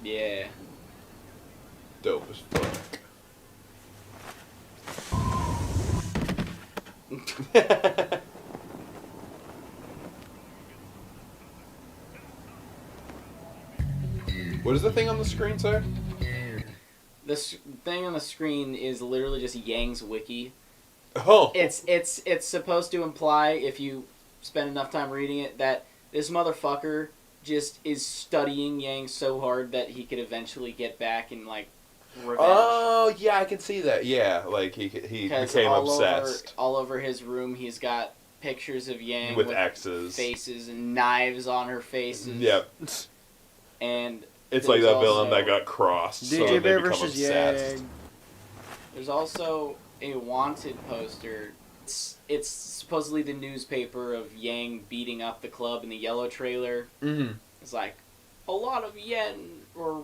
Yeah. Dope as fuck. What does the thing on the screen say? This thing on the screen is literally just Yang's wiki. Oh. It's supposed to imply, if you spend enough time reading it, that this motherfucker just is studying Yang so hard that he could eventually get back and like revenge. Oh yeah, I can see that. Yeah, like he became obsessed. All over his room, he's got pictures of Yang with X's, faces, and knives on her faces. Yep. And it's like that villain that got crossed. DJ so Bear they become versus obsessed. Yang. There's also a wanted poster. It's supposedly the newspaper of Yang beating up the club in the yellow trailer. Mm-hmm. It's like a lot of yen, or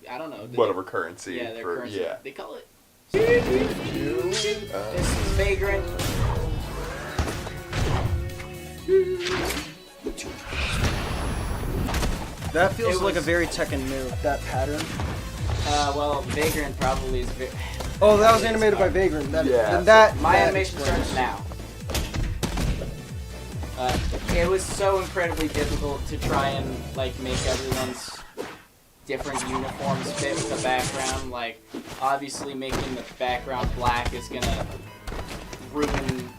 I don't know. Whatever currency. Yeah, their currency. Yeah. They call it. This is Vagrant. That feels like a very Tekken move, that pattern. Well, Vagrant probably is. Oh, that was animated by Vagrant. Yeah. My animation starts now. It was so incredibly difficult to try and like make everyone's different uniforms fit with the background. Like, obviously making the background black is gonna ruin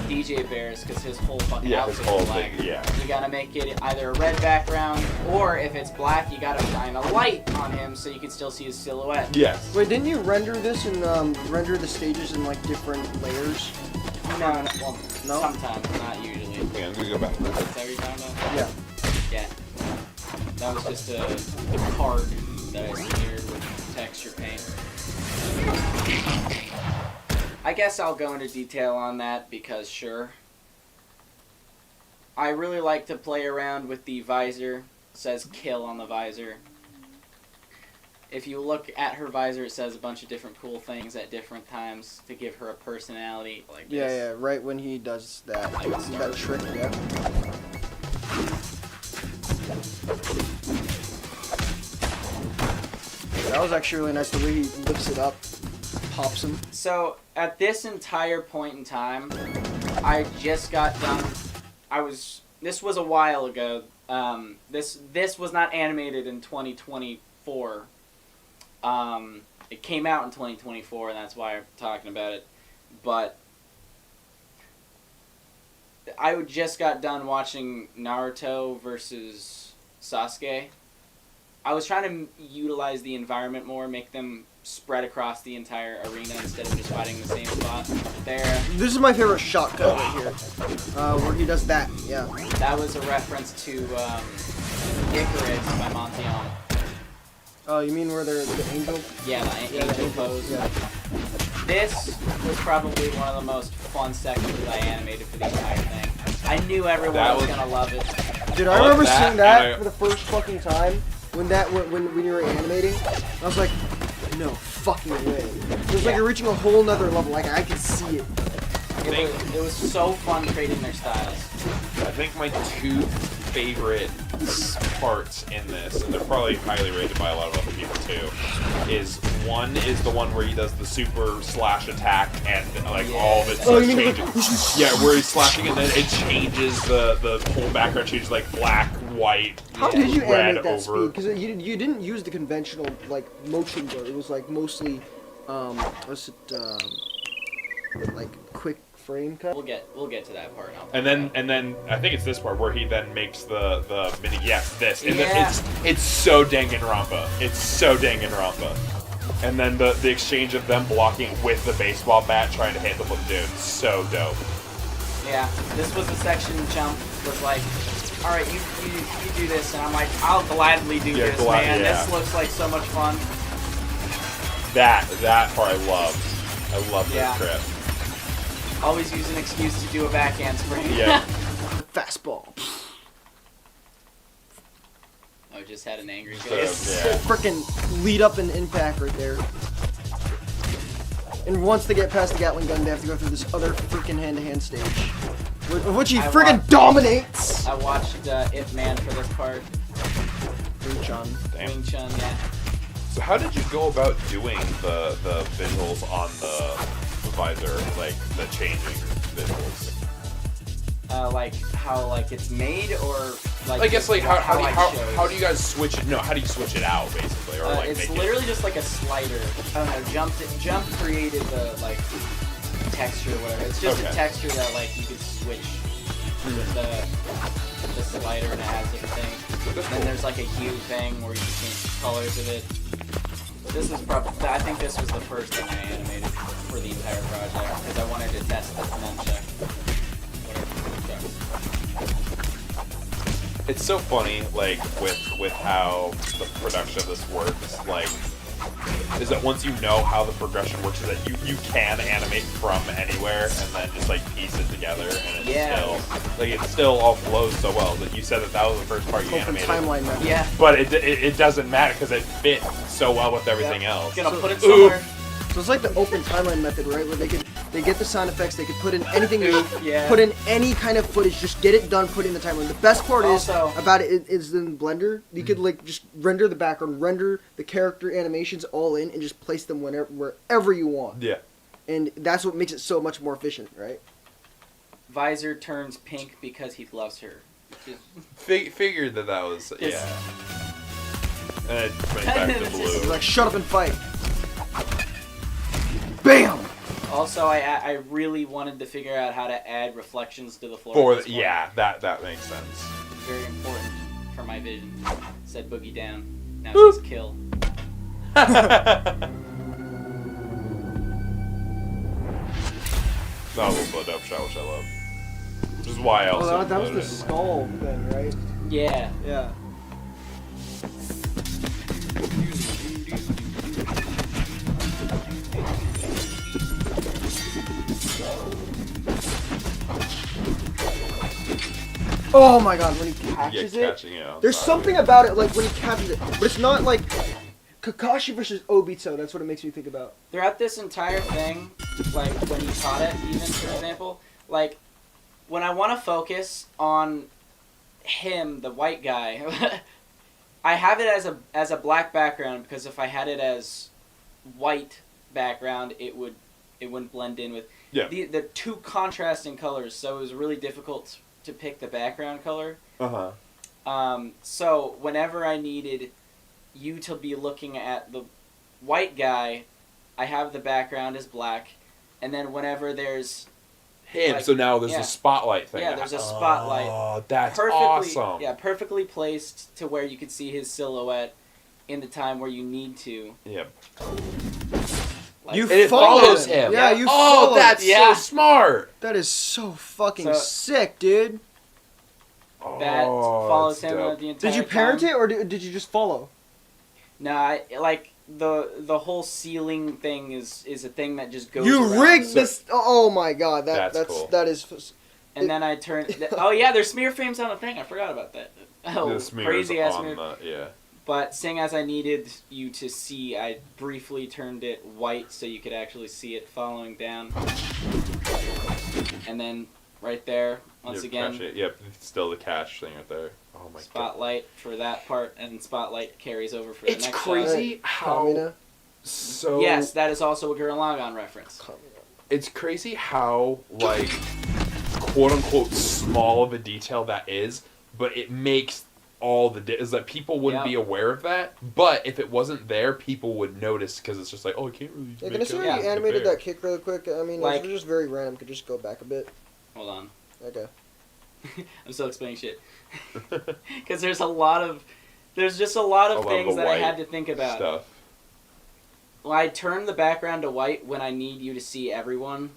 DJ Bear's because his whole fucking outfit is black. You gotta make it either a red background, or if it's black, you gotta shine a light on him so you can still see his silhouette. Yes. Wait, didn't you render this and render the stages in like different layers? No, well, No? sometimes, not usually. Yeah, I'm gonna go back to that. That's every time though? Yeah. Yeah. That was just a card that I smeared with texture paint. I guess I'll go into detail on that because sure. I really like to play around with the visor. It says kill on the visor. If you look at her visor, it says a bunch of different cool things at different times to give her a personality like this. Yeah, right when he does that, that trick, yeah. That was actually really nice, the way he lifts it up, pops him. So, at this entire point in time, I just got done. This was a while ago. This was not animated in 2024. It came out in 2024, and that's why I'm talking about it. But I just got done watching Naruto versus Sasuke. I was trying to utilize the environment more, make them spread across the entire arena instead of just fighting the same spot. There. This is my favorite shotgun right here, where he does that, yeah. That was a reference to Icarus by Montione. Oh, you mean where they're the angel? Yeah, the angel pose. Yeah. This was probably one of the most fun sections I animated for the entire thing. I knew everyone was gonna love it. Dude, I remember seeing that for the first fucking time when you were animating. I was like, no fucking way. It was like you're reaching a whole nother level. Like I could see it. It was so fun creating their styles. I think my two favorite parts in this, and they're probably highly rated by a lot of other people too, is one is the one where he does the super slash attack and like all of it changes. Yeah, where he's slashing and then it changes the whole background changes like black, white, How did you red animate that over. speed? Because you didn't use the conventional like motion blur. It was like mostly like quick frame cut. We'll get to that part now. And then I think it's this part where he then makes the mini this. And Yeah. it's so Danganronpa. It's so Danganronpa. And then the exchange of them blocking with the baseball bat trying to hit the dude. So dope. Yeah, this was the section Jump was like, all right, you do this, and I'm like, I'll gladly do this, man. Yeah. This looks like so much fun. That part I loved. I loved this trip. Always use an excuse to do a backhand spring. Yeah. Fastball. I just had an angry face. Yeah. Frickin' lead up and impact right there. And once they get past the Gatling gun, they have to go through this other freaking hand-to-hand stage, which he friggin' dominates. I watched Ip Man for this part. Wing Chun. Damn. Wing Chun, yeah. So how did you go about doing the visuals on the visor, like the changing visuals? Like how like it's made, or like I guess like how do you guys? guys switch it? No, how do you switch it out basically, or like It's make literally just like a slider. I don't know. Jump created the like texture, or whatever. It's just a texture that like you could switch with the slider, and it has different things. And then there's like a hue thing where you can change the colors of it. This is probably, I think this was the first thing I animated for the entire project because I wanted to test the nunchuck. It's so funny, like with how the production of this works. Like, is that once you know how the progression works, is that you can animate from anywhere and then just like piece it together, and it still all flows so well. That you said that was the first part you Open animated. timeline method. Yeah. But it doesn't matter because it fits so well with everything else. Gonna put it somewhere. So it's like the open timeline method, right? Where they get the sound effects, they could put in anything, Yeah. put in any kind of footage, just get it done, put it in the timeline. The best part Also- about it is in Blender, you could like just render the background, render the character animations all in, and just place them wherever you want. Yeah. And that's what makes it so much more efficient, right? Visor turns pink because he loves her. Figured that was Yes. yeah. And it went back to It's blue. like, shut up and fight. Bam! Also, I really wanted to figure out how to add reflections to the floor. At this point. Yeah, that makes sense. Very important for my vision. Said Boogie down. Now Boop. says kill. That was a slow dope shot, which I love. Which is why I also Oh, that was included the it. skull thing, right? Yeah. Yeah. Oh my god, when he catches it, catching it. there's something about it, like when he catches it, but it's not like Kakashi versus Obito. That's what it makes me think about. Throughout this entire thing, like when he caught it, even for example, like when I want to focus on him, the white guy, I have it as a black background because if I had it as white background, it wouldn't blend in with the two contrasting colors. So it was really difficult to pick the background color. So whenever I needed you to be looking at the white guy, I have the background as black, and then whenever there's him, like, so now there's a spotlight thing. Yeah, there's a spotlight. Oh, that's perfectly, awesome. Yeah, perfectly placed to where you could see his silhouette in the time where you need to. Yep. Like, You And it follow follows him. him. Yeah, you Oh, follow that's Yeah. so smart. That is so fucking So- sick, dude. that Oh, follows that's him dope. the entire Did you parent time. it or did you just follow? No, like the whole ceiling thing is a thing that just goes. You around. rigged this. Oh my god, That's that's cool. that is. And then I turned. Oh yeah, there's smear frames on the thing. I forgot about that. Oh, The smears crazy ass on smear. the But seeing as I needed you to see, I briefly turned it white so you could actually see it following down. And then right there, once again, Yep, still the cash thing right there. Oh my god. spotlight for that part, and spotlight carries over for the It's next crazy how Kamina. so. Yes, that is also a Gurren Lagann reference. It's crazy how like quote unquote small of a detail that is, but it makes all the is that people wouldn't be aware of that. But if it wasn't there, people would notice because it's just like, oh, I can't really. Yeah, make can I see out how the you animated bear. that kick really quick? I mean, Like- it's just very random. Could just go back a bit. Hold on. Okay. I'm still explaining shit. Because there's just a lot of I love things the that I white had to think about. Stuff. Well, I turn the background to white when I need you to see everyone,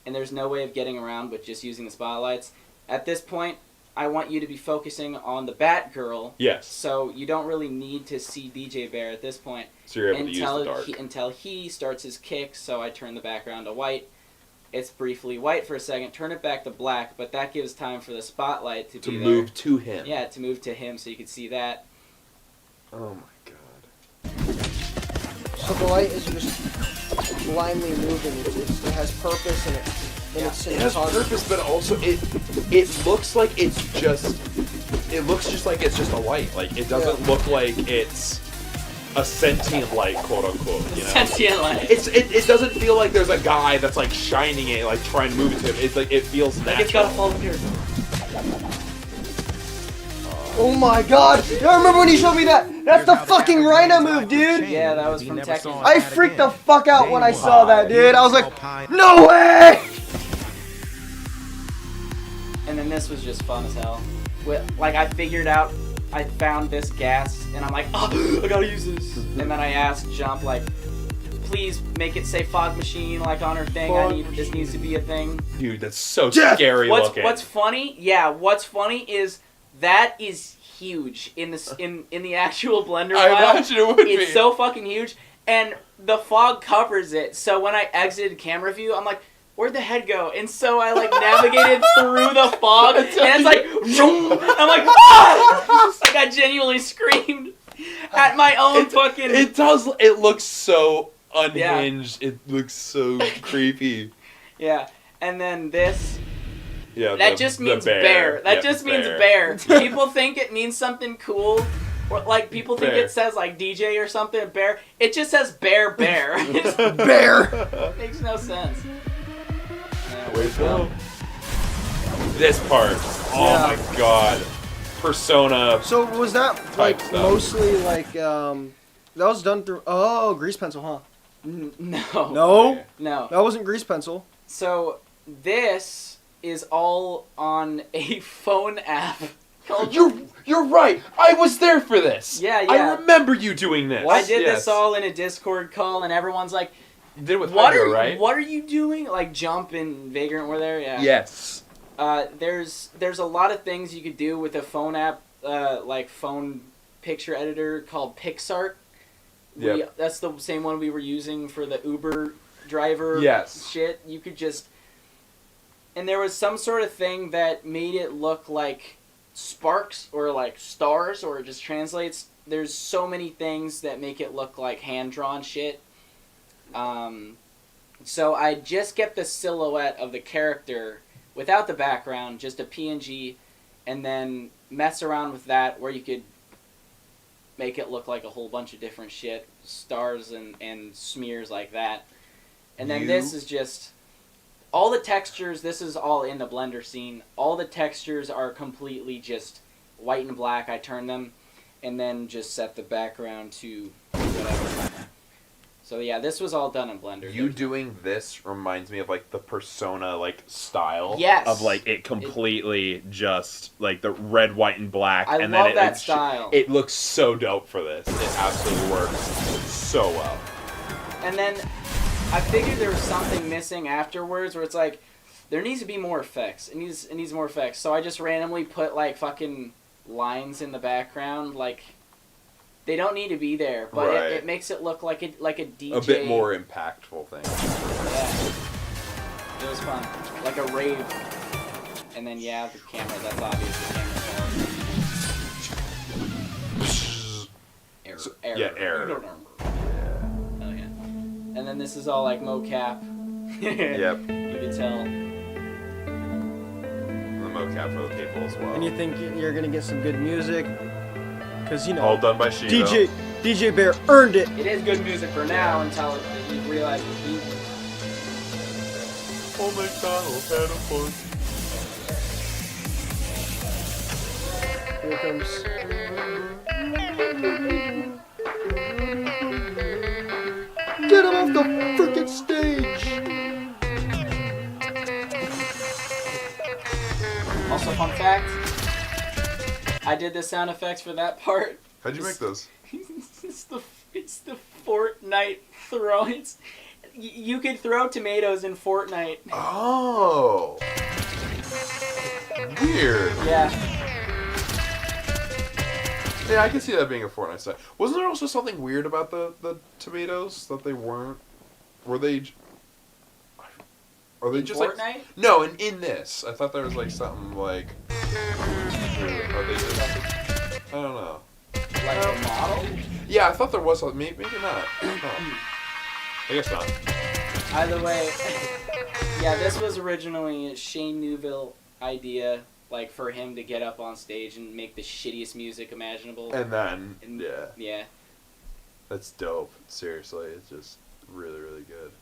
and there's no way of getting around but just using the spotlights. At this point, I want you to be focusing on the Batgirl, Yes. so you don't really need to see DJ Bear at this point So you're able to use the dark. until he starts his kick, so I turn the background to white. It's briefly white for a second, turn it back to black, but that gives time for the spotlight to be move there. to him. Yeah, to move to him so you can see that. Oh my god. So the light is just blindly moving. It has purpose and it's It has purpose, but also it looks like it's just it looks just like it's just a light. Like it doesn't look like it's a sentient light, quote unquote. You know? Sentient light. It doesn't feel like there's a guy that's like shining it, like trying to move it to him. It's like it feels natural. Like it's gotta fall here. Oh my god! I remember when you showed me that. That's the fucking Rhino move, dude. Yeah, that was from Tekken. I freaked the fuck out when I saw that, dude. I was like, no way! And then this was just fun as hell. Like I figured out, I found this gas, and I'm like, oh, I gotta use this. And then I asked Jump, like, please make it say fog machine, like on her thing. This needs to be a thing. Dude, that's so scary looking. What's funny? Yeah, what's funny is that is huge in the actual Blender file. I imagine it would be. It's so fucking huge, and the fog covers it. So when I exited camera view, I'm like, where'd the head go? And so I like navigated through the fog, and it's like, vroom. I'm like, ah! Like I genuinely screamed at my own fucking. It does. It looks so unhinged. Yeah. It looks so creepy. Yeah, and then this. Yeah, that just means bear. That just means bear. People think it means something cool. Or like people think it says like DJ or something, bear. It just says bear. It's bear. Makes no sense. Wait, no. This part. Oh my god. Persona. So was that like mostly like that was done through grease pencil, huh? No. That wasn't grease pencil. So this is all on a phone app. You're right. I was there for this. Yeah. I remember you doing this. I did this all in a Discord call, and everyone's like, you did it with Hyder, right? What are you doing? Like Jump and Vagrant were there, yeah. Yes. There's a lot of things you could do with a phone app, like phone picture editor called PixArt. Yep. That's the same one we were using for the Uber driver shit. You could just... And there was some sort of thing that made it look like sparks or like stars, or it just translates. There's so many things that make it look like hand-drawn shit. So I just get the silhouette of the character without the background, just a PNG, and then mess around with that where you could make it look like a whole bunch of different shit, stars and smears like that. And then this is just... All the textures, this is all in the Blender scene. All the textures are completely just white and black. I turn them and then just set the background to whatever. So yeah, this was all done in Blender. You doing this reminds me of like the Persona like style. Yes. Of like it completely just like the red, white, and black. I love that style. It looks so dope for this. It absolutely works so well. And then I figured there was something missing afterwards where it's like, there needs to be more effects. It needs more effects. So I just randomly put like fucking lines in the background. Like, they don't need to be there, but it makes it look like a DJ. A bit more impactful thing. Yeah. It was fun. Like a rave. And then the camera, that's obvious the camera's Error. Yeah, error. And then this is all like mocap. Yep. You can tell. The mocap for the people as well. And you think you're gonna get some good music? Because you know. All done by Shido. DJ Bear earned it. It is good music for now until you realize the beat. Oh McDonald's had a fun. Here comes. Get him off the freaking stage! Also, fun fact, I did the sound effects for that part. How'd you make those? It's the Fortnite throw. You could throw tomatoes in Fortnite. Oh. Weird. Yeah. Yeah, I can see that being a Fortnite style. Wasn't there also something weird about the tomatoes that they weren't? Were they? Are they just Fortnite? like? No, and in this, I thought there was like something like. Are they just? I don't know. Like a model? Yeah, I thought there was. Maybe not. No. I guess not. Either way, yeah, this was originally a Shane Newville idea. like for him to get up on stage and make the shittiest music imaginable. And then, And- yeah. Yeah. That's dope. Seriously, it's just really, really good.